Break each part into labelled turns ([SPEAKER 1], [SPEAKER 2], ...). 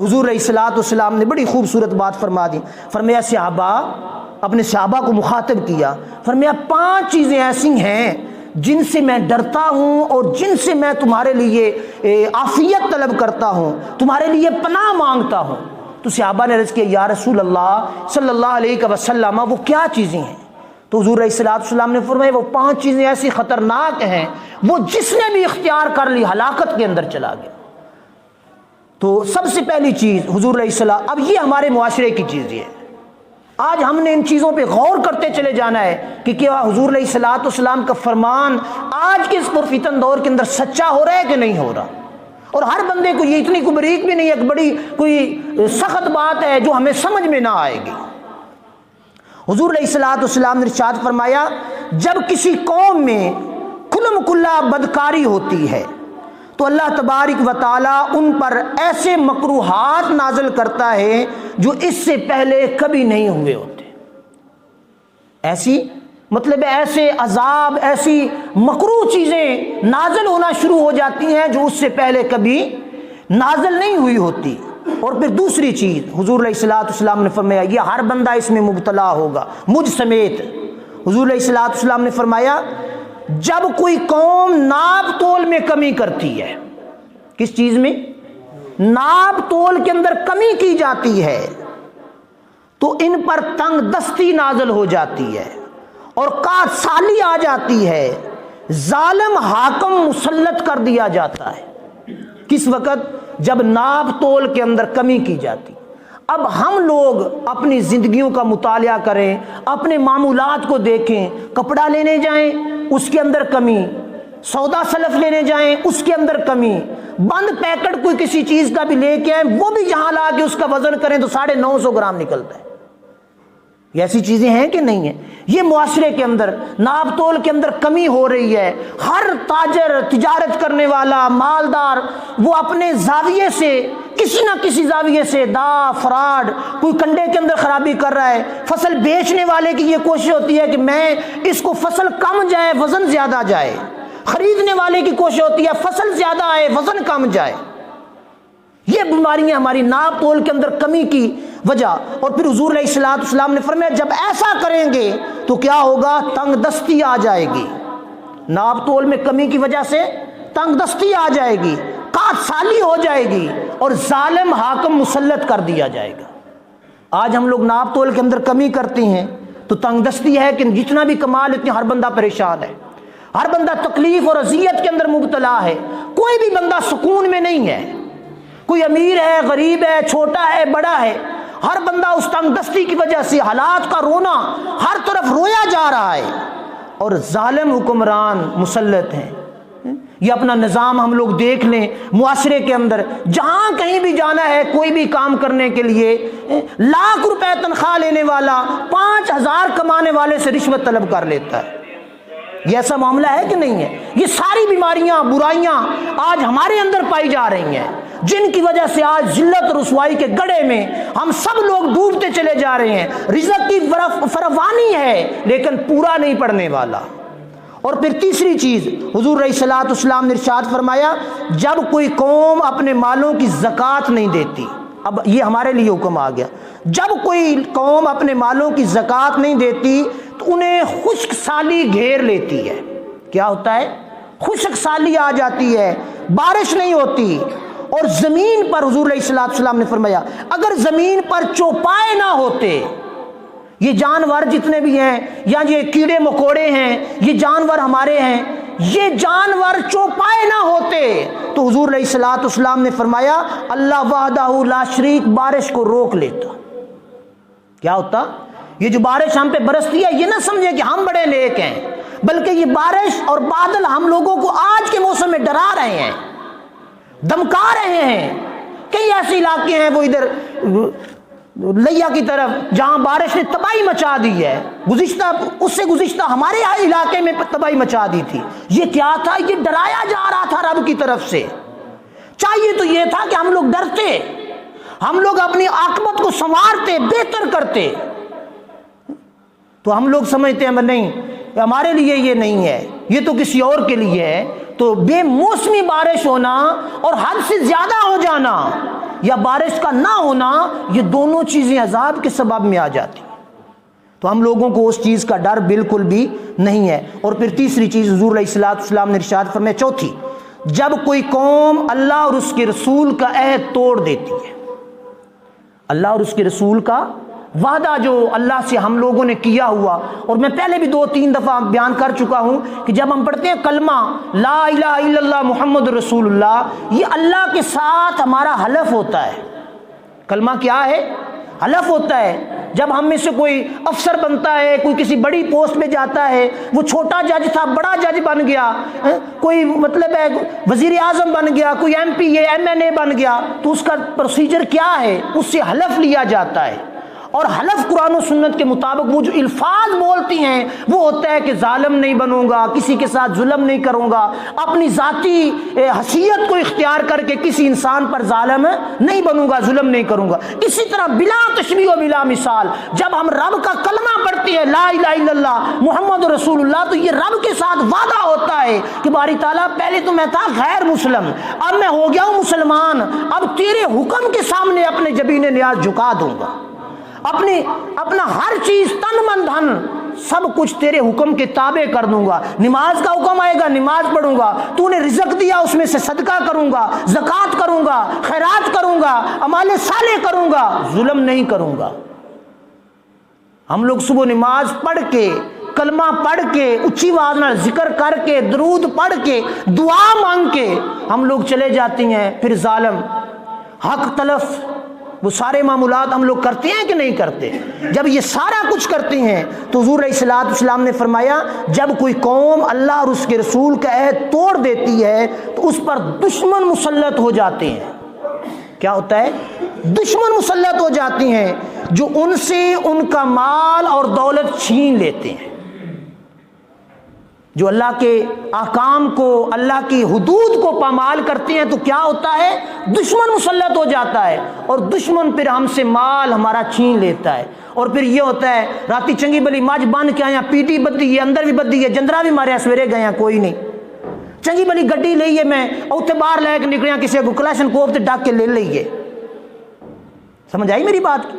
[SPEAKER 1] حضور علیہ الصلوۃ والسلام نے بڑی خوبصورت بات فرما دی. فرمایا صحابہ، اپنے صحابہ کو مخاطب کیا، فرمایا 5 چیزیں ایسی ہیں جن سے میں ڈرتا ہوں اور جن سے میں تمہارے لیے عافیت طلب کرتا ہوں، تمہارے لیے پناہ مانگتا ہوں. تو صحابہ نے عرض کیا یا رسول اللہ صلی اللہ علیہ وسلم وہ کیا چیزیں ہیں؟ تو حضور علیہ الصلوۃ والسلام نے فرمایا وہ 5 چیزیں ایسی خطرناک ہیں وہ جس نے بھی اختیار کر لی ہلاکت کے اندر چلا گیا. تو سب سے پہلی چیز حضور علیہ السلام، اب یہ ہمارے معاشرے کی چیز ہے، آج ہم نے ان چیزوں پہ غور کرتے چلے جانا ہے کہ کیا حضور علیہ الصلوۃ والسلام کا فرمان آج کے اس پرفتن دور کے اندر سچا ہو رہا ہے کہ نہیں ہو رہا. اور ہر بندے کو یہ اتنی کوئی بریک بھی نہیں ہے کہ بڑی کوئی سخت بات ہے جو ہمیں سمجھ میں نہ آئے گی. حضور علیہ الصلوۃ والسلام نے ارشاد فرمایا جب کسی قوم میں کھلم کھلا بدکاری ہوتی ہے تو اللہ تبارک و تعالیٰ ان پر ایسے مکروہات نازل کرتا ہے جو اس سے پہلے کبھی نہیں ہوئے ہوتے. ایسی مطلب ایسے عذاب، ایسی مکروہ چیزیں نازل ہونا شروع ہو جاتی ہیں جو اس سے پہلے کبھی نازل نہیں ہوئی ہوتی. اور پھر دوسری چیز حضور علیہ الصلوۃ والسلام نے فرمایا یہ ہر بندہ اس میں مبتلا ہوگا مجھ سمیت. حضور علیہ الصلوۃ والسلام نے فرمایا جب کوئی قوم ناپ تول میں کمی کرتی ہے، کس چیز میں؟ ناپ تول کے اندر کمی کی جاتی ہے تو ان پر تنگ دستی نازل ہو جاتی ہے اور قحط سالی آ جاتی ہے، ظالم حاکم مسلط کر دیا جاتا ہے. کس وقت؟ جب ناپ تول کے اندر کمی کی جاتی. اب ہم لوگ اپنی زندگیوں کا مطالعہ کریں، اپنے معمولات کو دیکھیں، کپڑا لینے جائیں اس کے اندر کمی، سودا سلف لینے جائیں اس کے اندر کمی، بند پیکٹ کوئی کسی چیز کا بھی لے کے آئیں وہ بھی جہاں لا کے اس کا وزن کریں تو 950 گرام نکلتا ہے. یہ ایسی چیزیں ہیں کہ نہیں ہیں؟ یہ معاشرے کے اندر ناپ تول کے اندر کمی ہو رہی ہے. ہر تاجر، تجارت کرنے والا، مالدار وہ اپنے زاویے سے کسی نہ کسی زاویے سے فراڈ، کوئی کنڈے کے اندر خرابی کر رہا ہے. فصل بیچنے والے کی یہ کوشش ہوتی ہے کہ میں اس کو فصل کم جائے وزن زیادہ جائے، خریدنے والے کی کوشش ہوتی ہے فصل زیادہ آئے وزن کم جائے. یہ بیماریاں ہماری ناپ تول کے اندر کمی کی وجہ. اور پھر حضور علیہ الصلوۃ والسلام نے فرمایا جب ایسا کریں گے تو کیا ہوگا؟ تنگ دستی آ جائے گی. ناپ تول میں کمی کی وجہ سے تنگ دستی آ جائے گی، قحط سالی ہو جائے گی اور ظالم حاکم مسلط کر دیا جائے گا. آج ہم لوگ ناپ تول کے اندر کمی کرتے ہیں تو تنگ دستی ہے کہ جتنا بھی کمال اتنے ہر بندہ پریشان ہے، ہر بندہ تکلیف اور اذیت کے اندر مبتلا ہے. کوئی بھی بندہ سکون میں نہیں ہے، کوئی امیر ہے، غریب ہے، چھوٹا ہے، بڑا ہے، ہر بندہ اس تنگ دستی کی وجہ سے حالات کا رونا، ہر طرف رویا جا رہا ہے اور ظالم حکمران مسلط ہیں. یہ اپنا نظام ہم لوگ دیکھ لیں معاشرے کے اندر، جہاں کہیں بھی جانا ہے کوئی بھی کام کرنے کے لیے لاکھ روپے تنخواہ لینے والا 5000 کمانے والے سے رشوت طلب کر لیتا ہے. یہ ایسا معاملہ ہے کہ نہیں ہے؟ یہ ساری بیماریاں، برائیاں آج ہمارے اندر پائی جا رہی ہیں جن کی وجہ سے آج ذلت اور رسوائی کے گڑھے میں ہم سب لوگ ڈوبتے چلے جا رہے ہیں. رزق کی فراوانی ہے لیکن پورا نہیں پڑنے والا. اور پھر تیسری چیز حضور علیہ الصلوۃ والسلام نے ارشاد فرمایا جب کوئی قوم اپنے مالوں کی زکوٰۃ نہیں دیتی. اب یہ ہمارے لیے حکم آ گیا، جب کوئی قوم اپنے مالوں کی زکوٰۃ نہیں دیتی تو انہیں خشک سالی گھیر لیتی ہے. کیا ہوتا ہے؟ خشک سالی آ جاتی ہے، بارش نہیں ہوتی. اور زمین پر حضور علیہ الصلوۃ والسلام نے فرمایا اگر زمین پر چوپائے نہ ہوتے، یہ جانور جتنے بھی ہیں یا یہ کیڑے مکوڑے ہیں، یہ جانور ہمارے ہیں، یہ جانور چوپائے نہ ہوتے تو حضور علیہ الصلوۃ والسلام نے فرمایا اللہ وحدہ لا شریک بارش کو روک لیتا. کیا ہوتا؟ یہ جو بارش ہم پہ برستی ہے یہ نہ سمجھے کہ ہم بڑے نیک ہیں، بلکہ یہ بارش اور بادل ہم لوگوں کو آج کے موسم میں ڈرا رہے ہیں، دمکا رہے ہیں. کئی ایسے علاقے ہیں وہ ادھر لیا کی طرف جہاں بارش نے تباہی مچا دی ہے، گزشتہ ہمارے علاقے میں تباہی مچا دی تھی. یہ کیا تھا؟ یہ ڈرایا جا رہا تھا رب کی طرف سے. چاہیے تو یہ تھا کہ ہم لوگ ڈرتے، ہم لوگ اپنی عاقبت کو سنوارتے، بہتر کرتے. تو ہم لوگ سمجھتے ہیں نہیں ہمارے لیے یہ نہیں ہے، یہ تو کسی اور کے لیے ہے. تو بے موسمی بارش ہونا اور حد سے زیادہ ہو جانا یا بارش کا نہ ہونا، یہ دونوں چیزیں عذاب کے سبب میں آ جاتی ہیں۔ تو ہم لوگوں کو اس چیز کا ڈر بالکل بھی نہیں ہے۔ اور پھر تیسری چیز حضور علیہ الصلوۃ والسلام نے ارشاد فرمایا، چوتھی، جب کوئی قوم اللہ اور اس کے رسول کا عہد توڑ دیتی ہے، اللہ اور اس کے رسول کا وعدہ جو اللہ سے ہم لوگوں نے کیا ہوا، اور میں پہلے بھی 2-3 دفعہ بیان کر چکا ہوں کہ جب ہم پڑھتے ہیں کلمہ لا الہ الا اللہ محمد رسول اللہ، یہ اللہ کے ساتھ ہمارا حلف ہوتا ہے۔ کلمہ کیا ہے؟ حلف ہوتا ہے۔ جب ہم میں سے کوئی افسر بنتا ہے، کوئی کسی بڑی پوسٹ پہ جاتا ہے، وہ چھوٹا جج تھا بڑا جج بن گیا، کوئی مطلب ہے وزیر اعظم بن گیا، کوئی M P A M N A بن گیا، تو اس کا پروسیجر کیا ہے؟ اس سے حلف لیا جاتا ہے۔ اور حلف قرآن و سنت کے مطابق وہ جو الفاظ بولتی ہیں وہ ہوتا ہے کہ ظالم نہیں بنوں گا، کسی کے ساتھ ظلم نہیں کروں گا، اپنی ذاتی حیثیت کو اختیار کر کے کسی انسان پر ظالم نہیں بنوں گا، ظلم نہیں کروں گا۔ اسی طرح بلا تشبیہ و بلا مثال جب ہم رب کا کلمہ پڑھتے ہیں لا الہ الا اللہ محمد رسول اللہ، تو یہ رب کے ساتھ وعدہ ہوتا ہے کہ باری تعالیٰ پہلے تو میں تھا غیر مسلم، اب میں ہو گیا ہوں مسلمان، اب تیرے حکم کے سامنے اپنے جبین نیاز جھکا دوں گا، اپنا ہر چیز تن من دھن سب کچھ تیرے حکم کے تابع کر دوں گا۔ نماز کا حکم آئے گا نماز پڑھوں گا، تو نے رزق دیا اس میں سے صدقہ کروں گا، زکوٰۃ کروں گا، خیرات کروں گا، اعمال صالح کروں گا، ظلم نہیں کروں گا۔ ہم لوگ صبح نماز پڑھ کے، کلمہ پڑھ کے، اچھی آواز نال ذکر کر کے، درود پڑھ کے، دعا مانگ کے ہم لوگ چلے جاتی ہیں، پھر ظالم حق تلف وہ سارے معمولات ہم لوگ کرتے ہیں کہ نہیں کرتے؟ جب یہ سارا کچھ کرتے ہیں تو حضور علیہ الصلوۃ والسلام نے فرمایا جب کوئی قوم اللہ اور اس کے رسول کا عہد توڑ دیتی ہے تو اس پر دشمن مسلط ہو جاتے ہیں۔ کیا ہوتا ہے؟ دشمن مسلط ہو جاتی ہیں جو ان سے ان کا مال اور دولت چھین لیتے ہیں۔ جو اللہ کے احکام کو، اللہ کی حدود کو پامال کرتے ہیں تو کیا ہوتا ہے؟ دشمن مسلط ہو جاتا ہے، اور دشمن پھر ہم سے مال ہمارا چھین لیتا ہے۔ اور پھر یہ ہوتا ہے راتی چنگی بلی مجھ بن کے آیا، پیٹی بدی ہے، اندر بھی بدی ہے، جندرا بھی ماریا، سویرے گئے کوئی نہیں، چنگی بلی گڈی لئیے میں اوتے باہر لے کے نکلیا، کسی کو کلاشن کوف تے ڈاک کے لے لئیے۔ سمجھ آئی میری بات کی؟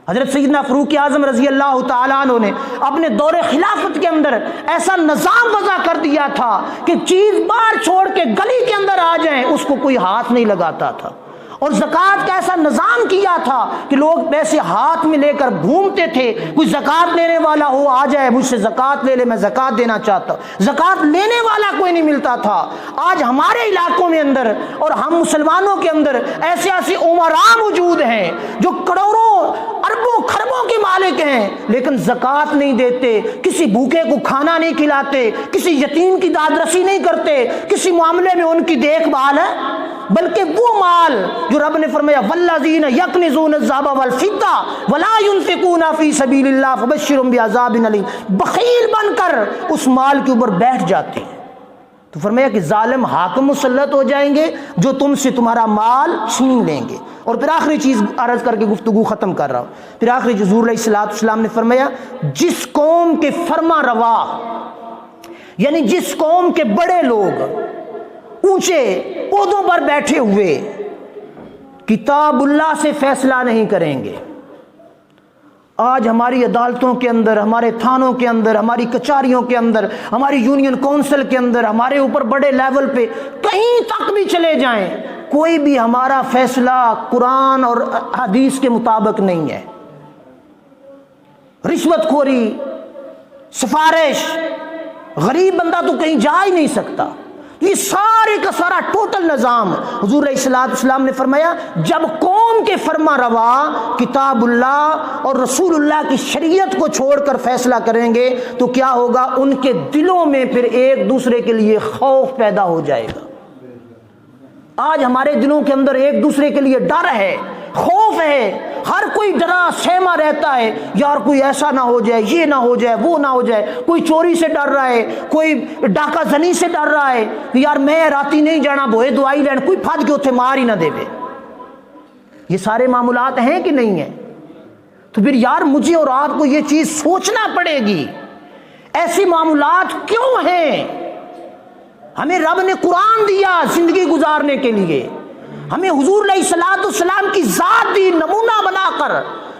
[SPEAKER 1] حضرت سیدنا فاروق اعظم رضی اللہ تعالیٰ عنہ نے اپنے دور خلافت کے اندر ایسا نظام وضع کر دیا تھا کہ چیز باہر چھوڑ کے گلی کے اندر آ جائیں اس کو کوئی ہاتھ نہیں لگاتا تھا، اور زکوٰۃ کا ایسا نظام کیا تھا کہ لوگ پیسے ہاتھ میں لے کر گھومتے تھے، کوئی زکوٰۃ لینے والا ہو آ جائے مجھ سے زکوٰۃ لے لے، میں زکوٰۃ دینا چاہتا ہوں، زکوٰۃ لینے والا کوئی نہیں ملتا تھا۔ آج ہمارے علاقوں میں اندر اور ہم مسلمانوں کے اندر ایسے ایسے عمراء موجود ہیں جو کروڑوں اربوں خربوں کے مالک ہیں، لیکن زکوٰۃ نہیں دیتے، کسی بھوکے کو کھانا نہیں کھلاتے، کسی یتیم کی داد رسی نہیں کرتے، کسی معاملے میں ان کی دیکھ بھال ہے، بلکہ وہ مال جو رب نے فرمایا والذین یکنزون الذھب والفضہ ولا ينفقون فی سبیل اللہ فبشرهم بعذاب علیم، بخیل بن کر اس مال کے اوپر بیٹھ جاتے ہیں۔ تو فرمایا کہ ظالم حاکم مسلط ہو جائیں گے جو تم سے تمہارا مال چھین لیں گے۔ اور پھر آخری چیز عرض کر کے گفتگو ختم کر رہا ہوں، پھر آخری حضور علیہ الصلوۃ والسلام نے فرمایا جس قوم کے فرما روا، یعنی جس قوم کے بڑے لوگ اونچے عہدوں پر بیٹھے ہوئے کتاب اللہ سے فیصلہ نہیں کریں گے۔ آج ہماری عدالتوں کے اندر، ہمارے تھانوں کے اندر، ہماری کچہریوں کے اندر، ہماری یونین کونسل کے اندر، ہمارے اوپر بڑے لیول پہ کہیں تک بھی چلے جائیں، کوئی بھی ہمارا فیصلہ قرآن اور حدیث کے مطابق نہیں ہے۔ رشوت خوری، سفارش، غریب بندہ تو کہیں جا ہی نہیں سکتا، یہ سارے کا سارا ٹوٹل نظام حضور علیہ الصلوۃ والسلام نے فرمایا جب قوم کے فرما روا کتاب اللہ اور رسول اللہ کی شریعت کو چھوڑ کر فیصلہ کریں گے تو کیا ہوگا؟ ان کے دلوں میں پھر ایک دوسرے کے لیے خوف پیدا ہو جائے گا۔ آج ہمارے دلوں کے اندر ایک دوسرے کے لیے ڈر ہے، خوف ہے، ہر کوئی ڈرا سہما رہتا ہے، یار کوئی ایسا نہ ہو جائے، یہ نہ ہو جائے، وہ نہ ہو جائے، کوئی چوری سے ڈر رہا ہے، کوئی ڈاکہ زنی سے ڈر رہا ہے، یار میں راتی نہیں جانا بوئے دوائی لین، کوئی پھج کے اتنے مار ہی نہ دے۔ یہ سارے معاملات ہیں کہ نہیں ہیں؟ تو پھر یار مجھے اور آپ کو یہ چیز سوچنا پڑے گی ایسی معاملات کیوں ہیں؟ ہمیں رب نے قرآن دیا زندگی گزارنے کے لیے، ہمیں حضور علیہ الصلوۃ والسلام کی ذات دی نمونہ بنا کر،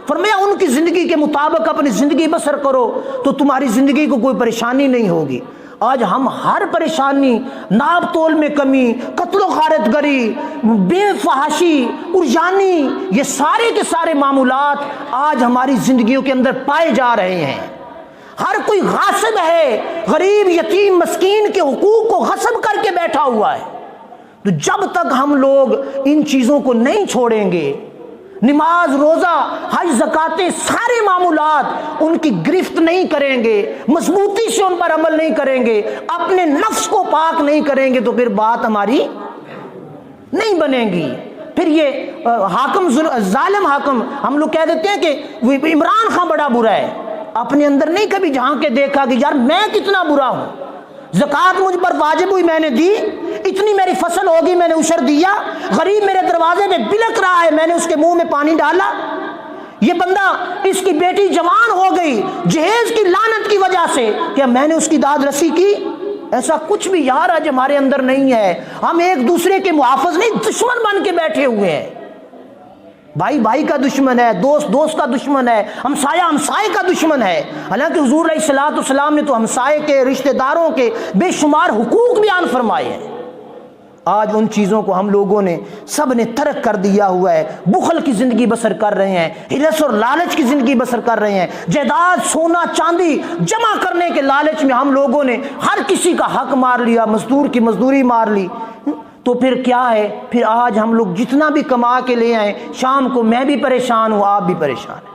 [SPEAKER 1] فرمایا ان کی زندگی کے مطابق اپنی زندگی بسر کرو تو تمہاری زندگی کو کوئی پریشانی نہیں ہوگی۔ آج ہم ہر پریشانی، ناپ تول میں کمی، قتل و غارت گری، بے فحاشی، اریانی، یہ سارے کے سارے معمولات آج ہماری زندگیوں کے اندر پائے جا رہے ہیں۔ ہر کوئی غاصب ہے، غریب یتیم مسکین کے حقوق کو غصب کر کے بیٹھا ہوا ہے۔ تو جب تک ہم لوگ ان چیزوں کو نہیں چھوڑیں گے، نماز، روزہ، حج، زکاتیں، سارے معمولات ان کی گرفت نہیں کریں گے، مضبوطی سے ان پر عمل نہیں کریں گے، اپنے نفس کو پاک نہیں کریں گے، تو پھر بات ہماری نہیں بنے گی۔ پھر یہ حاکم، ظالم حاکم، ہم لوگ کہہ دیتے ہیں کہ عمران خان بڑا برا ہے، اپنے اندر نہیں کبھی جھانک کے دیکھا کہ یار میں کتنا برا ہوں، زکوٰۃ مجھ پر واجب ہوئی میں نے دی، اتنی میری فصل ہوگی میں نے عشر دیا، غریب میرے دروازے پہ بلک رہا ہے میں نے اس کے منہ میں پانی ڈالا، یہ بندہ، اس کی بیٹی جوان ہو گئی جہیز کی لعنت کی وجہ سے، کیا میں نے اس کی داد رسی کی؟ ایسا کچھ بھی یار آج ہمارے اندر نہیں ہے۔ ہم ایک دوسرے کے محافظ نہیں، دشمن بن کے بیٹھے ہوئے ہیں۔ بھائی بھائی کا دشمن ہے، دوست دوست کا دشمن ہے، ہمسایہ ہمسائے کا دشمن ہے۔ حالانکہ حضور علیہ الصلوۃ والسلام نے تو ہمسائے کے، رشتہ داروں کے بے شمار حقوق بیان فرمائے ہیں۔ آج ان چیزوں کو ہم لوگوں نے سب نے ترک کر دیا ہوا ہے، بخل کی زندگی بسر کر رہے ہیں، ہرس اور لالچ کی زندگی بسر کر رہے ہیں، جائیداد، سونا چاندی جمع کرنے کے لالچ میں ہم لوگوں نے ہر کسی کا حق مار لیا، مزدور کی مزدوری مار لی۔ تو پھر کیا ہے؟ پھر آج ہم لوگ جتنا بھی کما کے لے آئیں، شام کو میں بھی پریشان ہوں، آپ بھی پریشان ہیں۔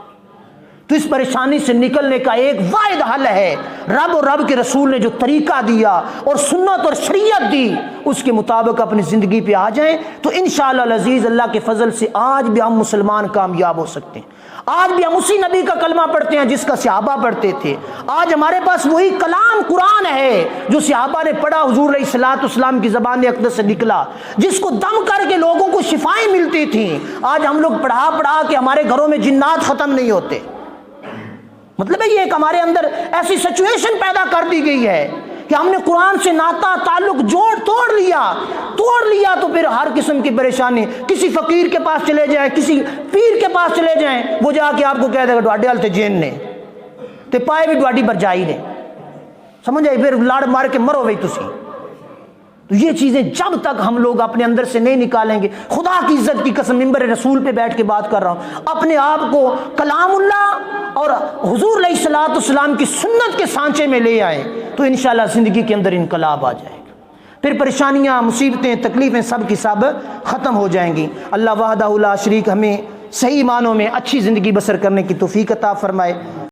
[SPEAKER 1] تو اس پریشانی سے نکلنے کا ایک واحد حل ہے، رب اور رب کے رسول نے جو طریقہ دیا اور سنت اور شریعت دی، اس کے مطابق اپنی زندگی پہ آ جائیں تو انشاءاللہ العزیز اللہ کے فضل سے آج بھی ہم مسلمان کامیاب ہو سکتے ہیں۔ آج بھی ہم اسی نبی کا کلمہ پڑھتے ہیں جس کا صحابہ پڑھتے تھے۔ آج ہمارے پاس وہی کلام قرآن ہے جو صحابہ نے پڑھا، حضور علیہ الصلوۃ والسلام کی زبان اقدس سے نکلا، جس کو دم کر کے لوگوں کو شفائیں ملتی تھیں۔ آج ہم لوگ پڑھا پڑھا کے ہمارے گھروں میں جنات ختم نہیں ہوتے۔ مطلب ہے یہ ایک ہمارے اندر ایسی سچویشن پیدا کر دی گئی ہے کہ ہم نے قرآن سے ناتا تعلق توڑ لیا تو پھر ہر قسم کی پریشانی، کسی فقیر کے پاس چلے جائیں، کسی پیر کے پاس چلے جائیں، وہ جا کے آپ کو کہہ دے گا ڈاڈے والے جین نے تے پائے بھی ڈاڈی برجائی نے، سمجھ آئی؟ پھر لاڑ مار کے مرو بھائی تسی۔ تو یہ چیزیں جب تک ہم لوگ اپنے اندر سے نہیں نکالیں گے، خدا کی عزت کی قسم، منبر رسول پہ بیٹھ کے بات کر رہا ہوں، اپنے آپ کو کلام اللہ اور حضور علیہ الصلوۃ والسلام کی سنت کے سانچے میں لے آئیں تو انشاءاللہ زندگی کے اندر انقلاب آ جائے گا۔ پھر پریشانیاں، مصیبتیں، تکلیفیں سب کی سب ختم ہو جائیں گی۔ اللہ وحدہ لا شریک ہمیں صحیح معنوں میں اچھی زندگی بسر کرنے کی توفیق عطا فرمائے۔